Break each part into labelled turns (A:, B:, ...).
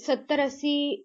A: 70-80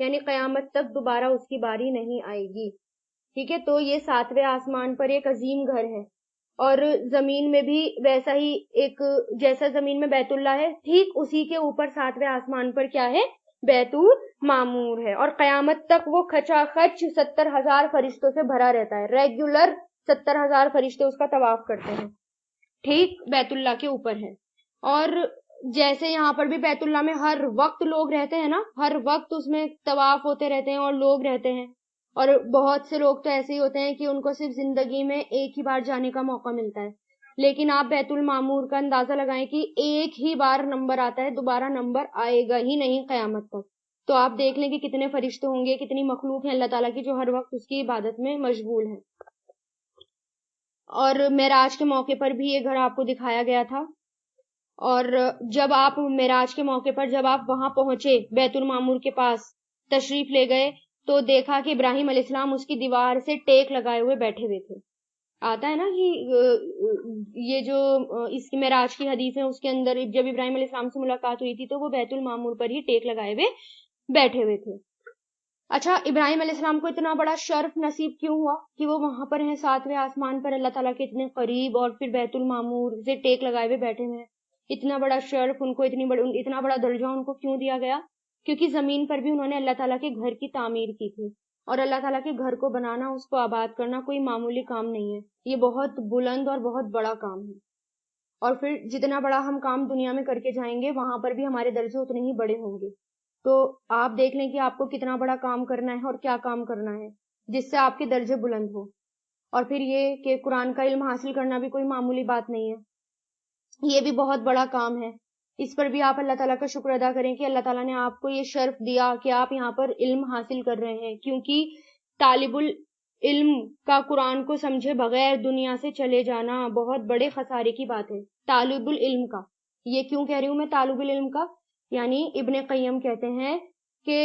A: یعنی قیامت تک دوبارہ اس کی باری نہیں آئے گی. ٹھیک ہے, تو یہ 7ویں آسمان پر ایک عظیم گھر ہے, اور زمین میں بھی ویسا ہی ایک, جیسا زمین میں بیت اللہ ہے ٹھیک اسی کے اوپر 7ویں آسمان پر کیا ہے, بیت المعمور ہے. اور قیامت تک وہ کھچا کھچ 70,000 فرشتوں سے بھرا رہتا ہے. ریگولر 70,000 فرشتے اس کا طواف کرتے ہیں, ٹھیک بیت اللہ کے اوپر ہے. اور جیسے یہاں پر بھی بیت اللہ میں ہر وقت لوگ رہتے ہیں نا, ہر وقت اس میں طواف ہوتے رہتے ہیں اور لوگ رہتے ہیں. اور بہت سے لوگ تو ایسے ہی ہوتے ہیں کہ ان کو صرف زندگی میں ایک ہی بار جانے کا موقع ملتا ہے, لیکن آپ بیت المعمور کا اندازہ لگائیں کہ ایک ہی بار نمبر آتا ہے, دوبارہ نمبر آئے گا ہی نہیں قیامت تک. تو آپ دیکھ لیں کہ کتنے فرشتے ہوں گے, کتنی مخلوق ہیں اللہ تعالیٰ کی جو ہر وقت اس کی عبادت میں مشغول ہے. اور معراج کے موقع پر بھی یہ گھر آپ کو دکھایا گیا تھا. اور جب آپ معراج کے موقع پر جب آپ وہاں پہنچے, بیت المعمور کے پاس تشریف لے گئے, تو دیکھا کہ ابراہیم علیہ السلام اس کی دیوار سے ٹیک لگائے ہوئے بیٹھے ہوئے تھے. آتا ہے نا کہ یہ جو اس کی معراج کی حدیث ہے اس کے اندر جب ابراہیم علیہ السلام سے ملاقات ہوئی تھی تو وہ بیت المعمور پر ہی ٹیک لگائے ہوئے بیٹھے ہوئے تھے. اچھا, ابراہیم علیہ السلام کو اتنا بڑا شرف نصیب کیوں ہوا کہ وہ وہاں پر ہیں 7ویں آسمان پر اللہ تعالیٰ کے اتنے قریب, اور پھر بیت المعمور سے ٹیک لگائے ہوئے بیٹھے ہوئے ہیں. اتنا بڑا شرف ان کو, اتنا بڑا درجہ ان کو کیوں دیا گیا؟ کیونکہ زمین پر بھی انہوں نے اللہ تعالیٰ کے گھر کی تعمیر کی تھی, اور اللہ تعالیٰ کے گھر کو بنانا, اس کو آباد کرنا کوئی معمولی کام نہیں ہے, یہ بہت بلند اور بہت بڑا کام ہے. اور پھر جتنا بڑا ہم کام دنیا میں کر کے جائیں گے وہاں پر بھی ہمارے درجے اتنے ہی بڑے ہوں گے. تو آپ دیکھ لیں کہ آپ کو کتنا بڑا کام کرنا ہے اور کیا کام کرنا ہے جس سے آپ کے درجے بلند ہو. اور پھر یہ کہ قرآن کا علم حاصل کرنا بھی کوئی معمولی بات نہیں ہے, یہ بھی بہت بڑا کام ہے. اس پر بھی آپ اللہ تعالیٰ کا شکر ادا کریں کہ اللہ تعالیٰ نے آپ کو یہ شرف دیا کہ آپ یہاں پر علم حاصل کر رہے ہیں, کیونکہ طالب العلم کا قرآن کو سمجھے بغیر دنیا سے چلے جانا بہت بڑے خسارے کی بات ہے. طالب العلم کا, یہ کیوں کہہ رہی ہوں میں طالب العلم کا, یعنی ابن قیم کہتے ہیں کہ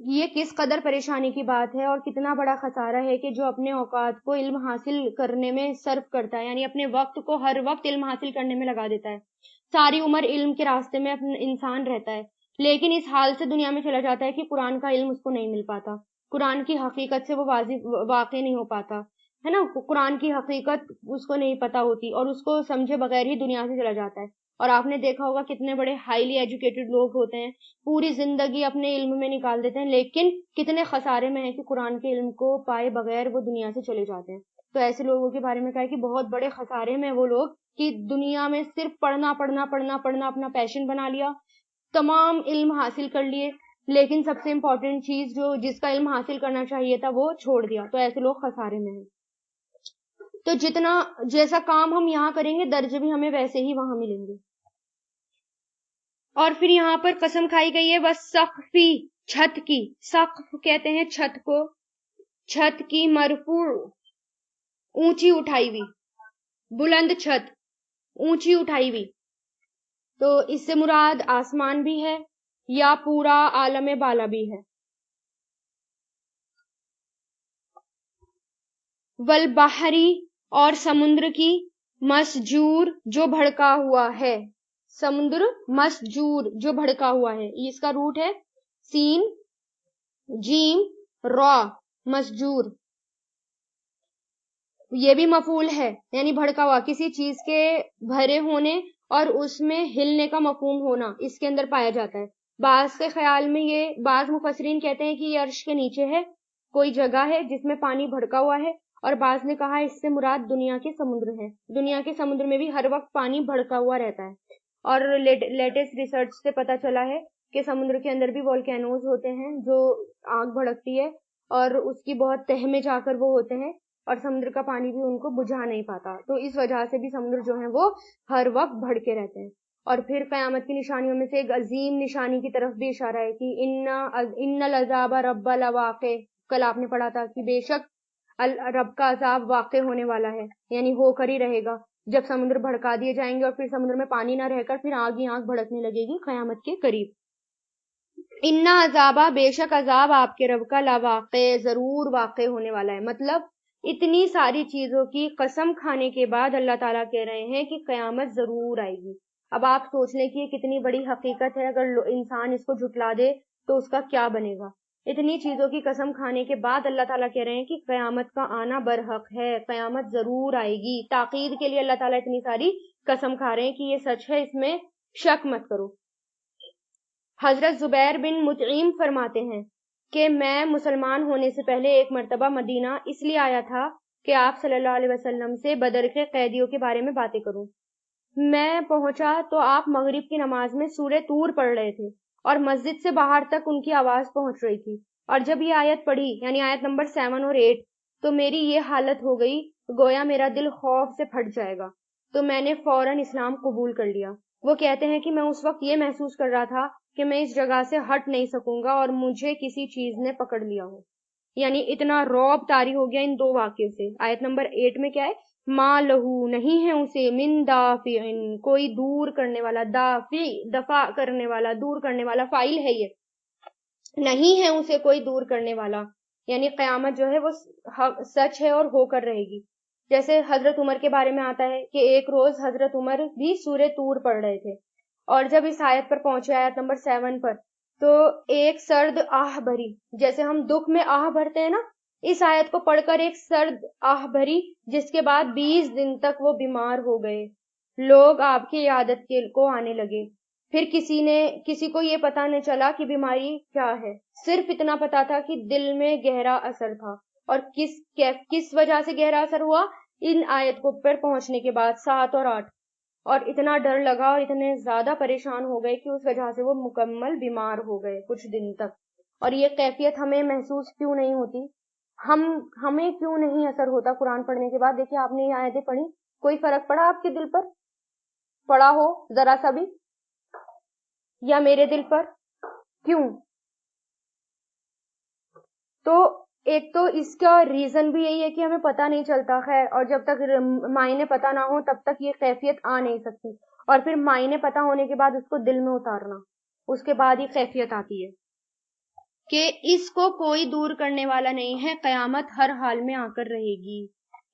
A: یہ کس قدر پریشانی کی بات ہے اور کتنا بڑا خسارہ ہے کہ جو اپنے اوقات کو علم حاصل کرنے میں صرف کرتا ہے, یعنی اپنے وقت کو ہر وقت علم حاصل کرنے میں لگا دیتا ہے, ساری عمر علم کے راستے میں انسان رہتا ہے, لیکن اس حال سے دنیا میں چلا جاتا ہے کہ قرآن کا علم اس کو نہیں مل پاتا, قرآن کی حقیقت سے وہ واقع نہیں ہو پاتا ہے نا, قرآن کی حقیقت اس کو نہیں پتا ہوتی اور اس کو سمجھے بغیر ہی دنیا سے چلا جاتا ہے. اور آپ نے دیکھا ہوگا کتنے بڑے ہائیلی ایجوکیٹڈ لوگ ہوتے ہیں, پوری زندگی اپنے علم میں نکال دیتے ہیں, لیکن کتنے خسارے میں ہیں کہ قرآن کے علم کو پائے بغیر وہ دنیا سے چلے جاتے ہیں. تو ایسے لوگوں کے بارے میں کہا ہے کہ بہت بڑے خسارے میں وہ لوگ کہ دنیا میں صرف پڑھنا پڑھنا پڑھنا پڑھنا اپنا پیشن بنا لیا, تمام علم حاصل کر لیے, لیکن سب سے امپورٹنٹ چیز جو جس کا علم حاصل کرنا چاہیے تھا وہ چھوڑ دیا. تو ایسے لوگ خسارے میں ہیں. تو جیسا کام ہم یہاں کریں گے درجے بھی ہمیں ویسے ہی وہاں ملیں گے. اور پھر یہاں پر قسم کھائی گئی ہے وَالسَّقْفِ, چھت کی, سقف کہتے ہیں چھت کو, چھت کی, مرفوع اونچی اٹھائی ہوئی, بلند چھت اونچی اٹھائی ہوئی. تو اس سے مراد آسمان بھی ہے یا پورا عالم بالا بھی ہے. والبحری, اور سمندر کی, مسجور, جو بھڑکا ہوا ہے, سمندر مسجور جو بھڑکا ہوا ہے, اس کا روٹ ہے سین جیم را, مسجور. یہ بھی مفعول ہے یعنی بھڑکا ہوا, کسی چیز کے بھرے ہونے اور اس میں ہلنے کا مفہوم ہونا اس کے اندر پایا جاتا ہے. بعض کے خیال میں یہ, بعض مفسرین کہتے ہیں کہ یہ عرش کے نیچے ہے, کوئی جگہ ہے جس میں پانی بھڑکا ہوا ہے, اور بعض نے کہا اس سے مراد دنیا کے سمندر ہے, دنیا کے سمندر میں بھی ہر وقت پانی بھڑکا ہوا رہتا ہے. اور لیٹسٹ ریسرچ سے پتا چلا ہے کہ سمندر کے اندر بھی والکینوز ہوتے ہیں جو آگ بھڑکتی ہے اور اس کی بہت تہ میں جا کر وہ ہوتے ہیں, اور سمندر کا پانی بھی ان کو بجھا نہیں پاتا. تو اس وجہ سے بھی سمندر جو ہیں وہ ہر وقت بھڑکے رہتے ہیں. اور پھر قیامت کی نشانیوں میں سے ایک عظیم نشانی کی طرف بھی اشارہ ہے کہ ان العذاب رب لواقع, کل آپ نے پڑھا تھا کہ بے شک رب کا عذاب واقع ہونے والا ہے, یعنی ہو کر ہی رہے گا جب سمندر بھڑکا دیے جائیں گے اور پھر سمندر میں پانی نہ رہ کر پھر آگ ہی آگ بھڑکنے لگے گی قیامت کے قریب. انا عذابہ, بے شک عذاب آپ کے رب کا لواقع, ضرور واقع ہونے والا ہے. مطلب اتنی ساری چیزوں کی قسم کھانے کے بعد اللہ تعالیٰ کہہ رہے ہیں کہ قیامت ضرور آئے گی. اب آپ سوچ لیں کہ یہ کتنی بڑی حقیقت ہے, اگر انسان اس کو جھٹلا دے تو اس کا کیا بنے گا. اتنی چیزوں کی قسم کھانے کے بعد اللہ تعالیٰ کہہ رہے ہیں کہ قیامت کا آنا برحق ہے، قیامت ضرور آئے گی. تاکید کے لیے اللہ تعالیٰ اتنی ساری قسم کھا رہے ہیں کہ یہ سچ ہے، اس میں شک مت کرو. حضرت زبیر بن مطعم فرماتے ہیں کہ میں مسلمان ہونے سے پہلے ایک مرتبہ مدینہ اس لیے آیا تھا کہ آپ صلی اللہ علیہ وسلم سے بدر کے قیدیوں کے بارے میں باتیں کروں. میں پہنچا تو آپ مغرب کی نماز میں سورہ طور پڑھ رہے تھے اور مسجد سے باہر تک ان کی آواز پہنچ رہی تھی. اور جب یہ آیت پڑھی، یعنی آیت نمبر 7 اور 8، تو میری یہ حالت ہو گئی گویا میرا دل خوف سے پھٹ جائے گا. تو میں نے فوراً اسلام قبول کر لیا. وہ کہتے ہیں کہ میں اس وقت یہ محسوس کر رہا تھا کہ میں اس جگہ سے ہٹ نہیں سکوں گا اور مجھے کسی چیز نے پکڑ لیا ہو. یعنی اتنا رعب طاری ہو گیا ان دو واقعے سے. آیت نمبر 8 میں کیا ہے؟ ما لہو، نہیں ہے اسے، من دافع، کوئی دور کرنے والا. دافع دفع کرنے والا، دور کرنے والا، فاعل ہے یہ. نہیں ہے اسے کوئی دور کرنے والا، یعنی قیامت جو ہے وہ سچ ہے اور ہو کر رہے گی. جیسے حضرت عمر کے بارے میں آتا ہے کہ ایک روز حضرت عمر بھی سورہ طور پڑھ رہے تھے اور جب اس آیت پر پہنچے، آیت نمبر 7 پر، تو ایک سرد آہ بھری، جیسے ہم دکھ میں آہ بھرتے ہیں نا، اس آیت کو پڑھ کر ایک سرد آہ بھری، جس کے بعد 20 دن تک وہ بیمار ہو گئے. لوگ آپ کی عیادت کو آنے لگے. پھر کسی کو یہ پتا نہیں چلا کہ بیماری کیا ہے، صرف اتنا پتا تھا کہ دل میں گہرا اثر تھا. اور کس وجہ سے گہرا اثر ہوا؟ ان آیت کو پر پہنچنے کے بعد 7 اور 8. اور اتنا ڈر لگا اور اتنے زیادہ پریشان ہو گئے کہ اس وجہ سے وہ مکمل بیمار ہو گئے کچھ دن تک. اور یہ کیفیت ہمیں محسوس کیوں نہیں ہوتی؟ ہمیں کیوں نہیں اثر ہوتا قرآن پڑھنے کے بعد؟ دیکھیں آپ نے یہ آیتیں پڑھی، کوئی فرق پڑا آپ کے دل پر؟ پڑا ہو ذرا سا بھی؟ یا میرے دل پر؟ کیوں؟ تو ایک تو اس کا ریزن بھی یہی ہے کہ ہمیں پتہ نہیں چلتا. خیر، اور جب تک معنی پتہ نہ ہو تب تک یہ کیفیت آ نہیں سکتی. اور پھر معنی پتہ ہونے کے بعد اس کو دل میں اتارنا، اس کے بعد یہ کیفیت آتی ہے کہ اس کو کوئی دور کرنے والا نہیں ہے، قیامت ہر حال میں آ کر رہے گی.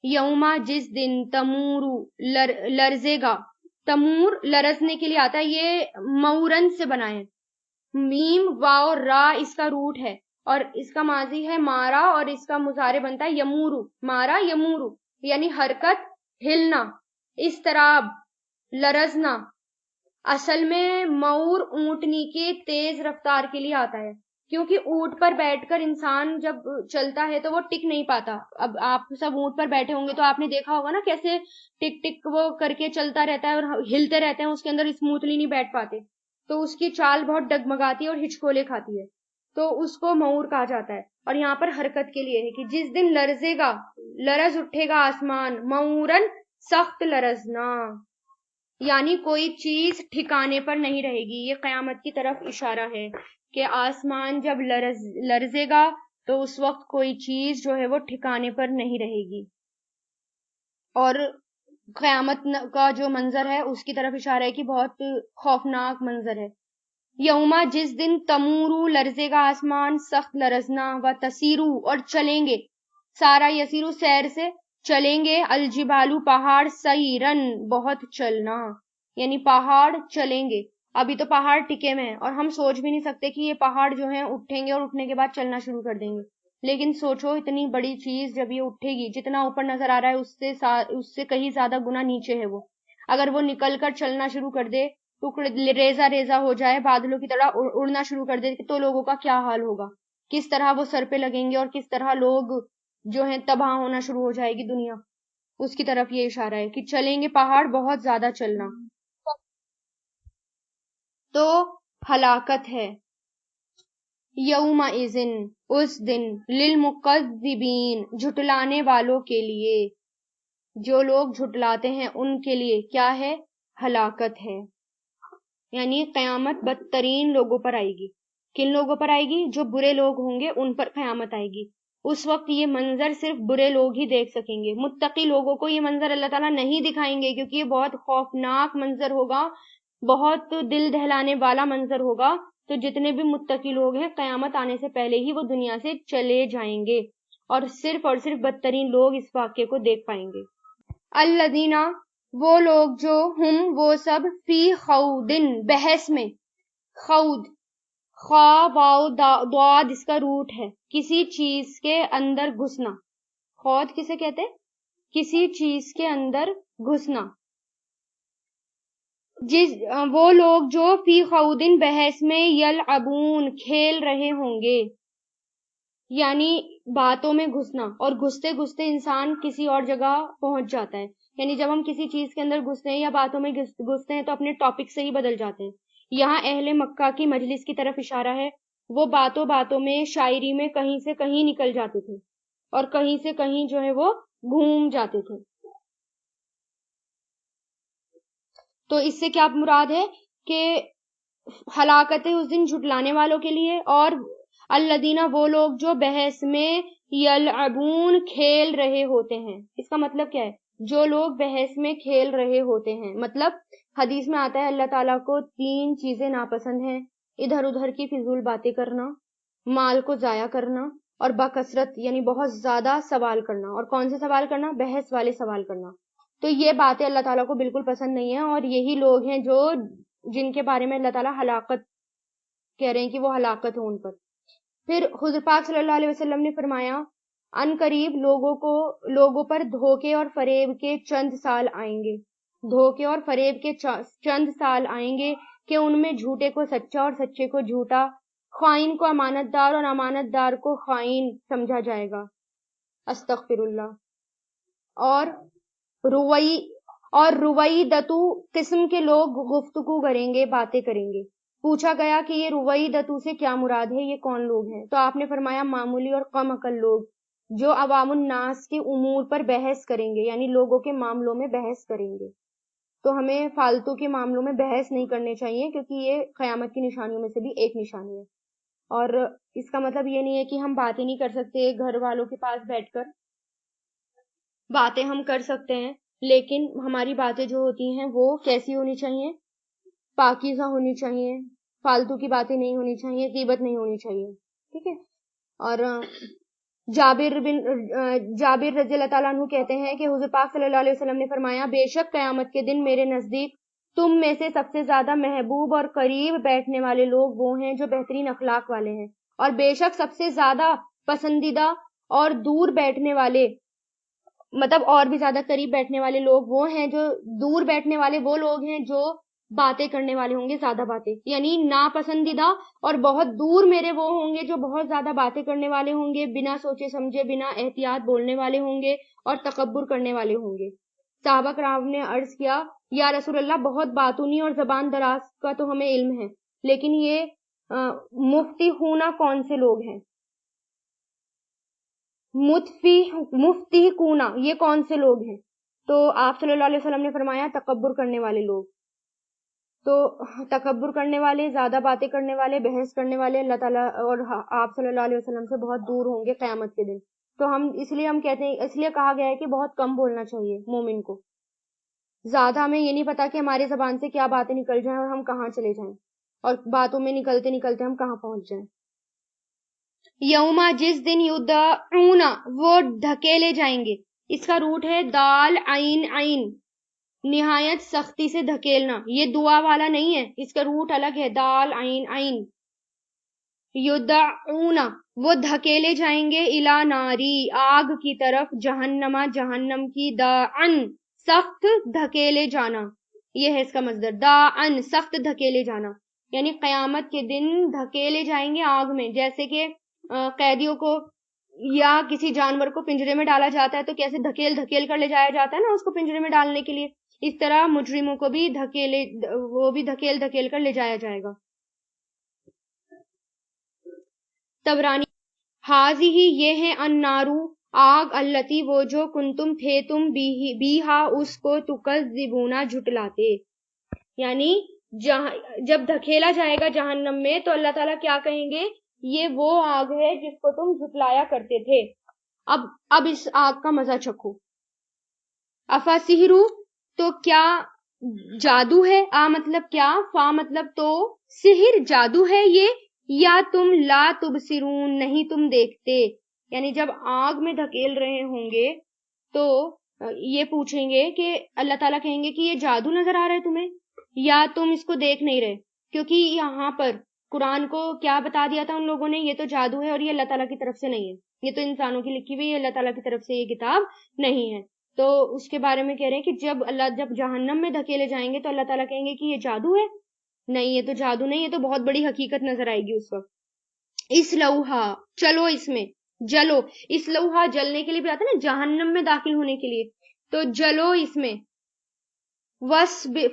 A: یوما، جس دن، تمورو لرزے گا. تمور لرزنے کے لیے آتا ہے، یہ مورن سے بنا ہے. میم واو را اس کا روٹ ہے اور اس کا ماضی ہے مارا اور اس کا مضارع بنتا ہے یمورو. مارا یمورو یعنی حرکت، ہلنا، اضطراب، لرزنا. اصل میں مور اونٹنی کے تیز رفتار کے لیے آتا ہے، کیونکہ اونٹ پر بیٹھ کر انسان جب چلتا ہے تو وہ ٹک نہیں پاتا. اب آپ سب اونٹ پر بیٹھے ہوں گے تو آپ نے دیکھا ہوگا نا کیسے ٹک ٹک وہ کر کے چلتا رہتا ہے اور ہلتے رہتے ہیں، اس کے اندر اسموتھلی نہیں بیٹھ پاتے، تو اس کی چال بہت ڈگمگاتی ہے اور ہچکولے کھاتی ہے، تو اس کو مور کہا جاتا ہے. اور یہاں پر حرکت کے لیے ہے کہ جس دن لرزے گا، لرز اٹھے گا آسمان، مورن سخت لرزنا، یعنی کوئی چیز ٹھکانے پر نہیں رہے گی. یہ قیامت کی طرف اشارہ ہے کہ آسمان جب لرزے گا تو اس وقت کوئی چیز جو ہے وہ ٹھکانے پر نہیں رہے گی. اور قیامت کا جو منظر ہے اس کی طرف اشارہ ہے کہ بہت خوفناک منظر ہے. یوما، جس دن، تمورو لرزے گا آسمان، سخت لرزنا، و تسیرو اور چلیں گے، سارا یسیرو سیر سے، چلیں گے، الجبالو پہاڑ، سیرن بہت چلنا، یعنی پہاڑ چلیں گے. ابھی تو پہاڑ ٹکے میں ہیں اور ہم سوچ بھی نہیں سکتے کہ یہ پہاڑ جو ہیں اٹھیں گے اور اٹھنے کے بعد چلنا شروع کر دیں گے. لیکن سوچو اتنی بڑی چیز جب یہ اٹھے گی، جتنا اوپر نظر آ رہا ہے اس سے کہیں زیادہ گنا نیچے ہے وہ. اگر وہ نکل کر چلنا شروع کر دے، ٹکڑے ریزہ ریزہ ہو جائے، بادلوں کی طرح اڑنا شروع کر دے، تو لوگوں کا کیا حال ہوگا؟ کس طرح وہ سر پہ لگیں گے اور کس طرح لوگ جو ہیں تباہ ہونا شروع ہو جائے گی دنیا. اس کی طرف یہ اشارہ ہے کہ چلیں گے پہاڑ، بہت زیادہ چلنا. تو ہلاکت ہے. یومئذ، اس دن، للمکذبین، جھٹلانے والوں کے لیے، جو لوگ جھٹلاتے ہیں ان کے لیے کیا ہے؟ ہلاکت ہے. یعنی قیامت بدترین لوگوں پر آئے گی. کن لوگوں پر آئے گی؟ جو برے لوگ ہوں گے ان پر قیامت آئے گی. اس وقت یہ منظر صرف برے لوگ ہی دیکھ سکیں گے. متقی لوگوں کو یہ منظر اللہ تعالیٰ نہیں دکھائیں گے، کیونکہ یہ بہت خوفناک منظر ہوگا، بہت دل دہلانے والا منظر ہوگا. تو جتنے بھی متقی لوگ ہیں قیامت آنے سے پہلے ہی وہ دنیا سے چلے جائیں گے اور صرف بدترین لوگ اس واقعے کو دیکھ پائیں گے. الذین، وہ لوگ جو، ہم وہ سب، فی خوض، بحث میں. خا واو داد اس کا روٹ ہے. کسی چیز کے اندر گھسنا. خود کسے کہتے ہیں؟ کسی چیز کے اندر گھسنا. وہ لوگ جو فی خودن بحث میں یلعبون کھیل رہے ہوں گے، یعنی باتوں میں گھسنا. اور گھستے گھستے انسان کسی اور جگہ پہنچ جاتا ہے. یعنی جب ہم کسی چیز کے اندر گھستے ہیں یا باتوں میں گھستے ہیں تو اپنے ٹاپک سے ہی بدل جاتے ہیں. یہاں اہل مکہ کی مجلس کی طرف اشارہ ہے. وہ باتوں باتوں میں شاعری میں کہیں سے کہیں نکل جاتے تھے اور کہیں سے کہیں جو ہے وہ گھوم جاتے تھے. تو اس سے کیا مراد ہے کہ ہلاکت اس دن جھٹلانے والوں کے لیے، اور الذین وہ لوگ جو بحث میں یلعبون کھیل رہے ہوتے ہیں. اس کا مطلب کیا ہے؟ جو لوگ بحث میں کھیل رہے ہوتے ہیں. مطلب حدیث میں آتا ہے اللہ تعالیٰ کو 3 چیزیں ناپسند ہیں: ادھر ادھر کی فضول باتیں کرنا، مال کو ضائع کرنا، اور بکثرت یعنی بہت زیادہ سوال کرنا. اور کون سے سوال کرنا؟ بحث والے سوال کرنا. تو یہ باتیں اللہ تعالیٰ کو بالکل پسند نہیں ہیں، اور یہی لوگ ہیں جو جن کے بارے میں اللہ تعالیٰ ہلاکت کہہ رہے ہیں کہ وہ ہلاکت ہو ان پر. پھر حضور پاک صلی اللہ علیہ وسلم نے فرمایا ان قریب لوگوں پر دھوکے اور فریب کے چند سال آئیں گے. دھوکے اور فریب کے چند سال آئیں گے کہ ان میں جھوٹے کو سچا اور سچے کو جھوٹا، خائن کو امانت دار اور امانت دار کو خائن سمجھا جائے گا. استغفر اللہ. اور رویدتو قسم کے لوگ گفتگو کریں گے، باتیں کریں گے. پوچھا گیا کہ یہ رویدتو سے کیا مراد ہے، یہ کون لوگ ہیں؟ تو آپ نے فرمایا معمولی اور کم عقل لوگ جو عوام الناس کے امور پر بحث کریں گے، یعنی لوگوں کے معاملوں میں بحث کریں گے. تو ہمیں فالتو کے معاملوں میں بحث نہیں کرنے چاہیے، کیونکہ یہ قیامت کی نشانیوں میں سے بھی ایک نشانی ہے. اور اس کا مطلب یہ نہیں ہے کہ ہم باتیں نہیں کر سکتے. گھر والوں کے پاس بیٹھ کر باتیں ہم کر سکتے ہیں، لیکن ہماری باتیں جو ہوتی ہیں وہ کیسی ہونی چاہیے؟ پاکیزہ ہونی چاہیے. فالتو کی باتیں نہیں ہونی چاہیے، غیبت نہیں ہونی چاہیے. ٹھیک ہے. اور جابر رضی اللہ تعالیٰ عنہ کہتے ہیں کہ حضور پاک صلی اللہ علیہ وسلم نے فرمایا بے شک قیامت کے دن میرے نزدیک تم میں سے سب سے زیادہ محبوب اور قریب بیٹھنے والے لوگ وہ ہیں جو بہترین اخلاق والے ہیں، اور بے شک سب سے زیادہ پسندیدہ اور دور بیٹھنے والے، مطلب اور بھی زیادہ قریب بیٹھنے والے لوگ وہ ہیں جو دور بیٹھنے والے وہ لوگ ہیں جو باتیں کرنے والے ہوں گے، زیادہ باتیں. یعنی ناپسندیدہ اور بہت دور میرے وہ ہوں گے جو بہت زیادہ باتیں کرنے والے ہوں گے، بنا سوچے سمجھے بنا احتیاط بولنے والے ہوں گے اور تکبر کرنے والے ہوں گے. صحابہ کرام نے عرض کیا یا رسول اللہ بہت باتونی اور زبان دراز کا تو ہمیں علم ہے، لیکن یہ مفتی ہونا کون سے لوگ ہیں؟ مفتی کونا یہ کون سے لوگ ہیں؟ تو آپ صلی اللہ علیہ وسلم نے فرمایا تکبر کرنے والے لوگ. تو تکبر کرنے والے، زیادہ باتیں کرنے والے، بحث کرنے والے اللہ تعالیٰ اور آپ صلی اللہ علیہ وسلم سے بہت دور ہوں گے قیامت کے دن. تو اس لیے ہم کہتے ہیں، اس لیے کہا گیا ہے کہ بہت کم بولنا چاہیے مومن کو. زیادہ ہمیں یہ نہیں پتا کہ ہماری زبان سے کیا باتیں نکل جائیں اور ہم کہاں چلے جائیں، اور باتوں میں نکلتے نکلتے ہم کہاں پہنچ جائیں. یوما جس دن یدعون وہ دھکیلے جائیں گے. اس کا روٹ ہے دال عین عین، نہایت سختی سے دھکیلنا. یہ دعا والا نہیں ہے، اس کا روٹ الگ ہے، دال عین عین. یدعون وہ دھکیلے جائیں گے، الی ناری آگ کی طرف، جہنما جہنم کی، داعن سخت دھکیلے جانا. یہ ہے اس کا مصدر، داعن سخت دھکیلے جانا. یعنی قیامت کے دن دھکیلے جائیں گے آگ میں. جیسے کہ قیدیوں کو یا کسی جانور کو پنجرے میں ڈالا جاتا ہے تو کیسے دھکیل دھکیل کر لے جایا جاتا ہے نا اس کو پنجرے میں ڈالنے کے لیے، اس طرح مجرموں کو بھی دھکیل دھکیل کر لے جایا جائے گا. تبرانی حاضی ہی یہ ہے النارو آگ، التی وہ جو کنتم تھے تم بیہا اس کو تکذبونا جھٹلاتے. یعنی جب دھکیلا جائے گا جہنم میں تو اللہ تعالیٰ کیا کہیں گے؟ یہ وہ آگ ہے جس کو تم جھٹلایا کرتے تھے، اب اس آگ کا مزہ چکھو. افا سحرو تو کیا جادو ہے، مطلب کیا، فا مطلب تو، سحر جادو ہے یہ، یا تم لا تبصرون نہیں تم دیکھتے. یعنی جب آگ میں دھکیل رہے ہوں گے تو یہ پوچھیں گے کہ اللہ تعالیٰ کہیں گے کہ یہ جادو نظر آ رہا ہے تمہیں یا تم اس کو دیکھ نہیں رہے. کیونکہ یہاں پر قرآن کو کیا بتا دیا تھا ان لوگوں نے؟ یہ تو جادو ہے اور یہ اللہ تعالیٰ کی طرف سے نہیں ہے، یہ تو انسانوں کی لکھی ہوئی ہے، اللہ تعالیٰ کی طرف سے یہ کتاب نہیں ہے۔ تو اس کے بارے میں کہہ رہے ہیں کہ جب جہنم میں دھکیلے جائیں گے تو اللہ تعالیٰ کہیں گے کہ یہ جادو ہے؟ نہیں، یہ تو جادو نہیں، یہ تو بہت بڑی حقیقت نظر آئے گی اس وقت۔ اس لوہا، چلو اس میں، جلو، اس لوہا جلنے کے لیے بھی آتا ہے نا، جہنم میں داخل ہونے کے لیے، تو جلو اس میں،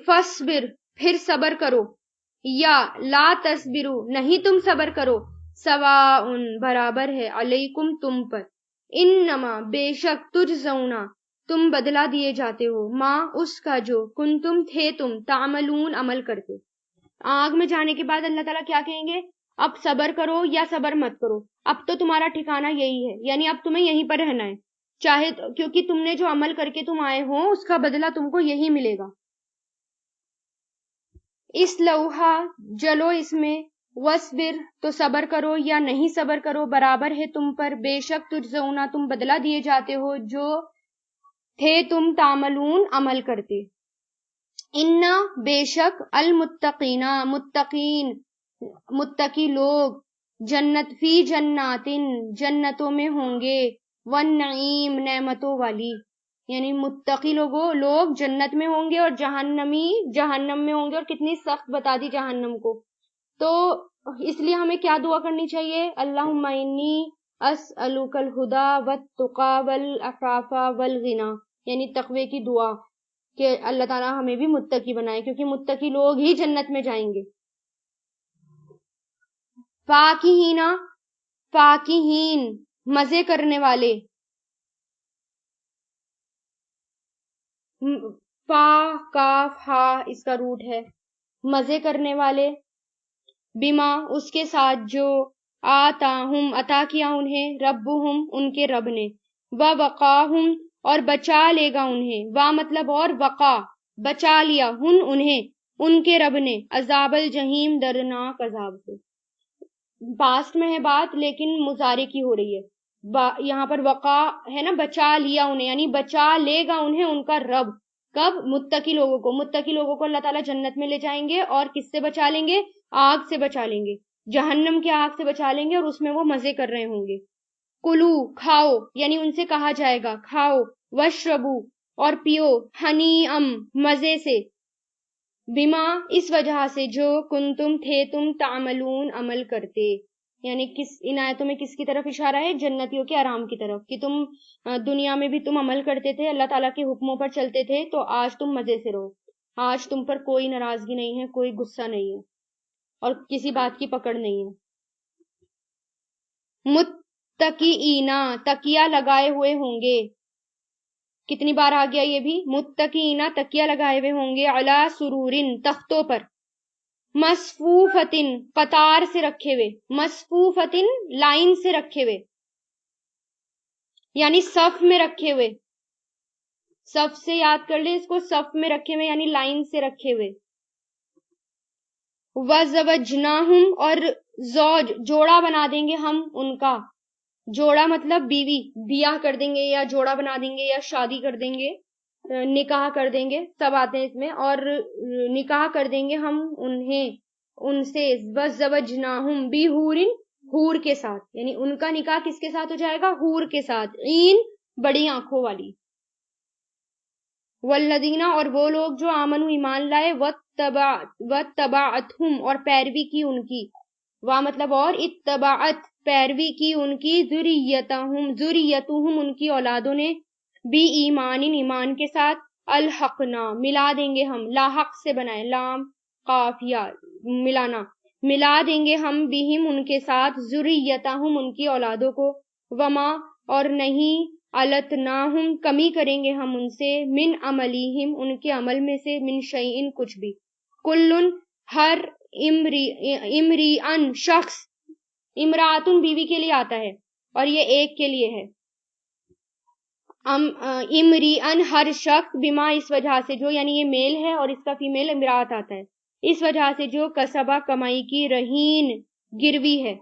A: فصبر، پھر صبر کرو، یا لا تصبرو، نہیں تم صبر کرو، سواء، برابر ہے، علیکم، تم پر، انما، بے شک، تجزونا، تم بدلہ دیے جاتے ہو، ما، اس کا جو، کنتم، تھے تم، تعملون، عمل کرتے۔ آگ میں جانے کے بعد اللہ تعالیٰ کیا کہیں گے؟ اب صبر کرو یا صبر مت کرو، اب تو تمہارا ٹھکانہ یہی ہے، یعنی اب تمہیں یہیں پر رہنا ہے، چاہے کیونکہ تم نے جو عمل کر کے تم آئے ہو اس کا بدلہ تم کو یہی ملے گا۔ اس لوہا، جلو اس میں، وصبر، تو صبر کرو یا نہیں صبر کرو، برابر ہے تم پر، بے شک تجزونا، تم بدلہ دیے جاتے ہو جو تھے تم تعملون، عمل کرتے۔ انا، بے شک، المتقین، متقین، متقی لوگ، جنت، فی جناتن، جنتوں میں ہوں گے، والنعیم، نعمتوں والی، یعنی متقی لوگ جنت میں ہوں گے اور جہنمی جہنم میں ہوں گے، اور کتنی سخت بتا دی جہنم کو۔ تو اس لیے ہمیں کیا دعا کرنی چاہیے؟ اللہم انی اسألک الہدی والتقی والعفاف والغنی، یعنی تقوی کی دعا کہ اللہ تعالیٰ ہمیں بھی متقی بنائے، کیونکہ متقی لوگ ہی جنت میں جائیں گے۔ فاکہین، فاکہین، مزے کرنے والے، فا، کاف، ہا، اس کا روٹ ہے، مزے کرنے والے، بما، اس کے ساتھ جو، آتاہم، عطا کیا انہیں، ربہم، ان کے رب نے، ووقاہم، اور بچا لے گا انہیں، وا مطلب اور، وقا، بچا لیا، انہیں، ان کے رب نے، عذاب الجحیم، دردناک عذاب سے۔ پاسٹ میں ہے بات لیکن مضارع کی ہو رہی ہے، یہاں پر وقا ہے نا، بچا لیا انہیں، یعنی بچا لے گا انہیں ان کا رب، کب؟ متقی لوگوں کو۔ متقی لوگوں کو اللہ تعالیٰ جنت میں لے جائیں گے، اور کس سے بچا لیں گے؟ آگ سے بچا لیں گے، جہنم کی آگ سے بچا لیں گے، اور اس میں وہ مزے کر رہے ہوں گے۔ کلو، کھاؤ، یعنی ان سے کہا جائے گا کھاؤ، وشربو، اور پیو، ہنیئم، مزے سے، بما، اس وجہ سے جو، کنتم، تھے تم، تعملون، عمل کرتے، یعنی ان آیتوں میں کس کی طرف اشارہ ہے؟ جنتیوں کے آرام کی طرف، کہ تم دنیا میں بھی تم عمل کرتے تھے، اللہ تعالیٰ کے حکموں پر چلتے تھے، تو آج تم مزے سے رہو، آج تم پر کوئی ناراضگی نہیں ہے، کوئی غصہ نہیں ہے، اور کسی بات کی پکڑ نہیں ہے۔ متقیین، تکیہ لگائے ہوئے ہوں گے، کتنی بار آ گیا یہ بھی، متقیین، تکیہ لگائے ہوئے ہوں گے، علی سرورن، تختوں پر، مصفوفتن، قطار سے رکھے ہوئے، مصفوفتن، لائن سے رکھے ہوئے، یعنی صف میں رکھے ہوئے، صف سے یاد کر لیں اس کو، صف میں رکھے ہوئے یعنی لائن سے رکھے ہوئے۔ وزوجناہم، اور زوج، جوڑا بنا دیں گے ہم ان کا، جوڑا مطلب بیوی، بیاہ کر دیں گے یا جوڑا بنا دیں گے یا شادی کر دیں گے، نکاح کر دیں گے، سب آتے ہیں اس میں، اور نکاح کر دیں گے ہم انہیں، ان سے، وزوجناہم بحورن، حور کے ساتھ، یعنی ان کا نکاح کس کے ساتھ ہو جائے گا؟ حور کے ساتھ، عین، بڑی آنکھوں والی۔ والذین، اور وہ لوگ جو آمنوا، ایمان لائے، واتبعتہم، اور پیروی کی ان کی، وا مطلب اور، اتبعت، پیروی کی ان کی، ذریتہم، ان کی اولادوں نے، بی ایمان، ایمان کے ساتھ، الحقنا، ملا دیں گے ہم، لاحق سے بنائے، لام قاف یا ملانا، ملا دیں گے ہم، بہم، ان کے ساتھ، ذریتہم، ان کی اولادوں کو، وما، اور نہیں، علتناہم، کمی کریں گے ہم ان سے، من عملیہم، ان کے عمل میں سے، من شیئن، کچھ بھی، کلن، ہر، امریئن، شخص، امراتن بیوی کے لیے آتا ہے اور یہ ایک کے لیے ہے، امریئن، ہر شخص، بما، اس وجہ سے جو، یعنی یہ میل ہے اور اس کا فیمیل امرات آتا ہے، اس وجہ سے جو، کسبہ، کمائی کی، رہین، گروی ہے،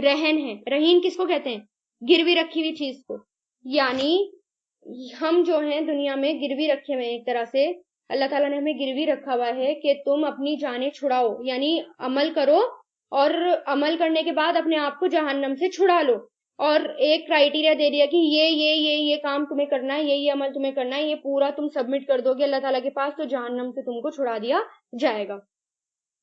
A: رہن ہے، رہین کس کو کہتے ہیں؟ گروی رکھی ہوئی چیز کو، یعنی ہم جو ہیں دنیا میں گروی رکھے ہوئے ہیں، ایک طرح سے اللہ تعالیٰ نے ہمیں گروی رکھا ہوا ہے کہ تم اپنی جانیں چھڑاؤ، یعنی عمل کرو اور عمل کرنے کے بعد اپنے آپ کو جہنم سے چھڑا لو، اور ایک کرائٹیریا دے دیا کہ یہ کام تمہیں کرنا ہے، یہ عمل تمہیں کرنا ہے، یہ پورا تم سبمٹ کر دو گے اللہ تعالیٰ کے پاس، تو جہنم سے تم کو چھڑا دیا جائے گا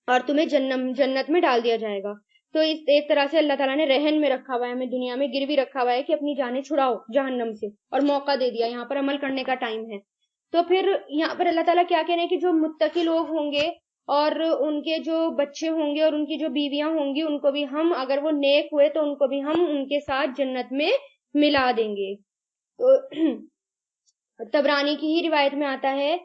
A: اور تمہیں جنت میں ڈال دیا جائے گا۔ تو اس ایک طرح سے اللہ تعالیٰ نے رہن میں رکھا ہوا ہے، ہمیں دنیا میں گروی رکھا ہوا ہے کہ اپنی جانیں چھڑاؤ جہنم سے، اور موقع دے دیا، یہاں پر عمل کرنے کا ٹائم ہے۔ تو پھر یہاں پر اللہ تعالیٰ کیا کہہ رہے ہیں کہ جو متقی لوگ ہوں گے اور ان کے جو بچے ہوں گے اور ان کی جو بیویاں ہوں گی، ان کو بھی ہم، اگر وہ نیک ہوئے تو ان کو بھی ہم ان کے ساتھ جنت میں ملا دیں گے۔ تو طبرانی کی ہی روایت میں آتا ہے،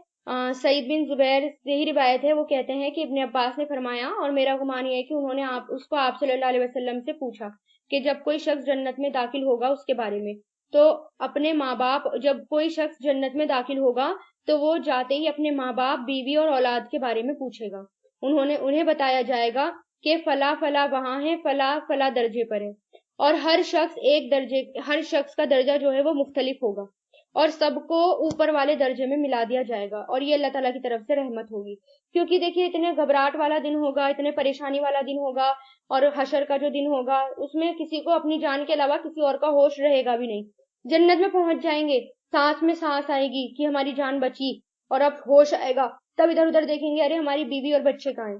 A: سعید بن زبیر سے ہی روایت ہے، وہ کہتے ہیں کہ ابن عباس نے فرمایا، اور میرا گمان یہ ہے کہ انہوں نے اس کو آپ صلی اللہ علیہ وسلم سے پوچھا کہ جب کوئی شخص جنت میں داخل ہوگا اس کے بارے میں، تو اپنے ماں باپ، جب کوئی شخص جنت میں داخل ہوگا تو وہ جاتے ہی اپنے ماں باپ، بیوی اور اولاد کے بارے میں پوچھے گا۔ انہیں بتایا جائے گا کہ فلاں فلاں وہاں ہے، فلاں فلاں درجے پر ہے، اور ہر شخص کا درجہ جو ہے وہ مختلف ہوگا، اور سب کو اوپر والے درجے میں ملا دیا جائے گا، اور یہ اللہ تعالیٰ کی طرف سے رحمت ہوگی۔ کیونکہ دیکھیے اتنے گھبراہٹ والا دن ہوگا، اتنے پریشانی والا دن ہوگا، اور حشر کا جو دن ہوگا اس میں کسی کو اپنی جان کے علاوہ کسی اور کا ہوش رہے گا بھی نہیں۔ جنت میں پہنچ جائیں گے، سانس میں سانس آئے گی کہ ہماری جان بچی، اور اب ہوش آئے گا، تب ادھر ادھر دیکھیں گے، ارے ہماری بیوی اور بچے کہاں ہیں،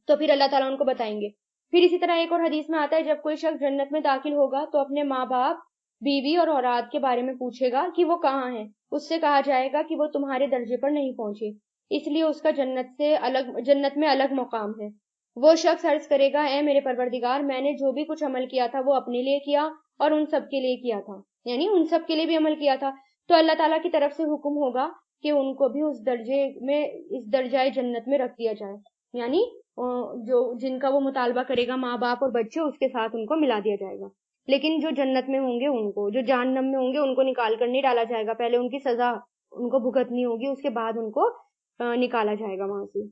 A: تو پھر اللہ تعالیٰ ان کو بتائیں گے۔ پھر اسی طرح ایک اور حدیث میں آتا ہے، جب کوئی شخص جنت میں داخل ہوگا تو اپنے ماں باپ، بیوی اور اولاد کے بارے میں پوچھے گا کہ وہ کہاں ہیں، اس سے کہا جائے گا کہ وہ تمہارے درجے پر نہیں پہنچے، اس لیے اس کا جنت میں الگ مقام ہے۔ وہ شخص عرض کرے گا، اے میرے پروردگار، میں نے جو بھی کچھ عمل کیا تھا وہ اپنے لیے کیا اور ان سب کے لیے کیا تھا، یعنی ان سب کے لیے بھی عمل کیا تھا، تو اللہ تعالیٰ کی طرف سے حکم ہوگا کہ ان کو بھی اس درجۂ جنت میں رکھ دیا جائے، یعنی جن کا وہ مطالبہ کرے گا ماں باپ اور بچے، اس کے ساتھ ان کو ملا دیا جائے گا۔ لیکن جو جنت میں ہوں گے ان کو، جو جہنم میں ہوں گے ان کو نکال کر نہیں ڈالا جائے گا، پہلے ان کی سزا ان کو بھگتنی ہوگی، اس کے بعد ان کو نکالا جائے گا وہاں سے۔